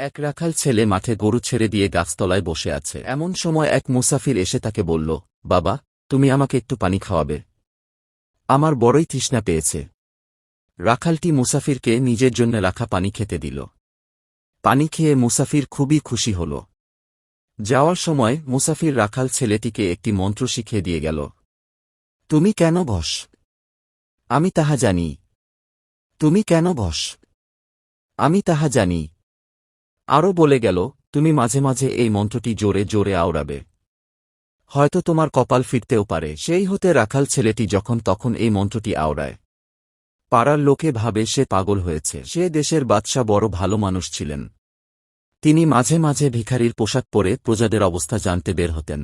এক রাখাল ছেলে মাঠে গরু ছেড়ে দিয়ে গাছতলায় বসে আছে। এমন সময় এক মুসাফির এসে তাকে বলল, বাবা, তুমি আমাকে একটু পানি খাওয়াবে? আমার বড়ই তৃষ্ণা পেয়েছে। রাখালটি মুসাফিরকে নিজের জন্য রাখা পানি খেতে দিল। পানি খেয়ে মুসাফির খুবই খুশি হল। যাওয়ার সময় মুসাফির রাখাল ছেলেটিকে একটি মন্ত্র শিখিয়ে দিয়ে গেল। তুমি কেন বস? আমি তাহা জানি। তুমি কেন বস? আমি তাহা জানি। আরও বলে গেল, তুমি মাঝে মাঝে এই মন্ত্রটি জোরে জোরে আওড়াবে। হয়তো তোমার কপাল ফিরতেও পারে। সেই হতে রাখাল ছেলেটি যখন তখন এই মন্ত্রটি আওড়ায়। পাড়ার লোকে ভাবে সে পাগল হয়েছে। সে দেশের বাদশা বড় ভালো মানুষ ছিলেন। তিনি মাঝে মাঝে ভিখারির পোশাক পরে প্রজাদের অবস্থা জানতে বের হতেন।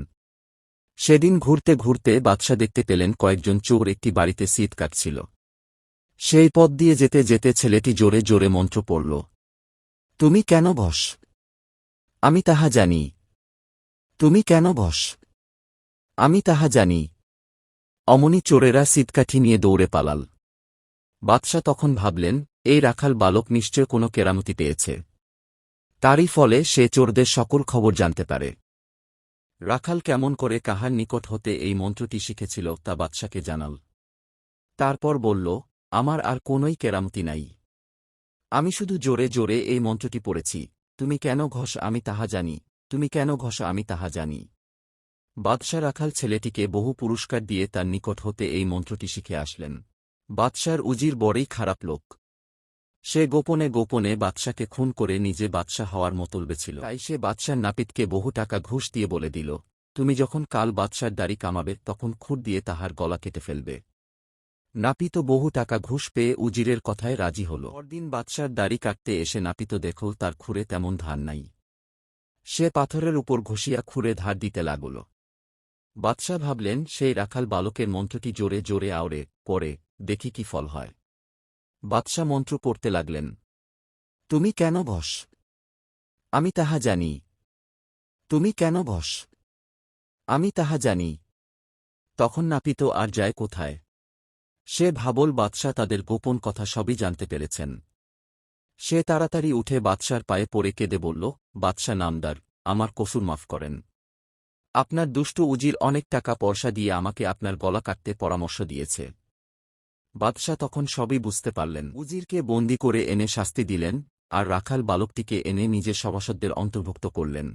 সেদিন ঘুরতে ঘুরতে বাদশা দেখতে পেলেন কয়েকজন চোর একটি বাড়িতে সিট কাটছিল। সেই পথ দিয়ে যেতে যেতে ছেলেটি জোরে জোরে মন্ত্র পড়ল। তুমি কেন বস? আমি তাহা জানি। তুমি কেন বস? আমি তাহা জানি। অমনি চোরেরা সিটকাঠি নিয়ে দৌড়ে পালাল। বাদশা তখন ভাবলেন, এই রাখাল বালক নিশ্চয় কোনো কেরামতি পেয়েছে। তারই ফলে সে চোরদের সকল খবর জানতে পারে। রাখাল কেমন করে কাহার নিকট হতে এই মন্ত্রটি শিখেছিল তা বাদশাকে জানাল। তারপর বলল, আমার আর কোনোই কেরামতি নাই। আমি শুধু জোরে জোরে এই মন্ত্রটি পড়েছি, তুমি কেন ঘষ আমি তাহা জানি, তুমি কেন ঘষ আমি তাহা জানি। বাদশা রাখাল ছেলেটিকে বহু পুরস্কার দিয়ে তার নিকট হতে এই মন্ত্রটি শিখে আসলেন। বাদশার উজির বড়ই খারাপ লোক। সে গোপনে গোপনে বাদশাকে খুন করে নিজে বাদশা হওয়ার মতলবে ছিল। তাই সে বাদশার নাপিতকে বহু টাকা ঘুষ দিয়ে বলে দিল, তুমি যখন কাল বাদশার দাড়ি কামাবে তখন খুর দিয়ে তাহার গলা কেটে ফেলবে। নাপিত বহু টাকা ঘুষ পেয়ে উজিরের কথায় রাজি হল। পরদিন বাদশার দাড়ি কাটতে এসে নাপিত দেখল তার খুরে তেমন ধার নাই। সে পাথরের উপর ঘষিয়া খুরে ধার দিতে লাগল। বাদশাহ ভাবলেন, সেই রাখাল বালকের মন্ত্রটি জোরে জোরে আওড়ে পড়ে, দেখি কি ফল হয়। বাদশাহ মন্ত্র পড়তে লাগলেন। তুমি কেন বস? আমি তাহা জানি। তুমি কেন বস? আমি তাহা জানি। তখন নাপিত আর যায় কোথায়? সে ভাবল বাদশাহ তাদের গোপন কথা সবই জানতে পেরেছেন। সে তাড়াতাড়ি উঠে বাদশার পায়ে পড়ে কেঁদে বলল, বাদশাহ নামদার, আমার কসুর মাফ করেন। আপনার দুষ্ট উজির অনেক টাকা পয়সা দিয়ে আমাকে আপনার গলা কাটতে পরামর্শ দিয়েছে। বাদশাহ তখন সবই বুঝতে পারলেন। উজিরকে বন্দি করে এনে শাস্তি দিলেন, আর রাখাল বালকটিকে এনে নিজের সভাসদদের অন্তর্ভুক্ত করলেন।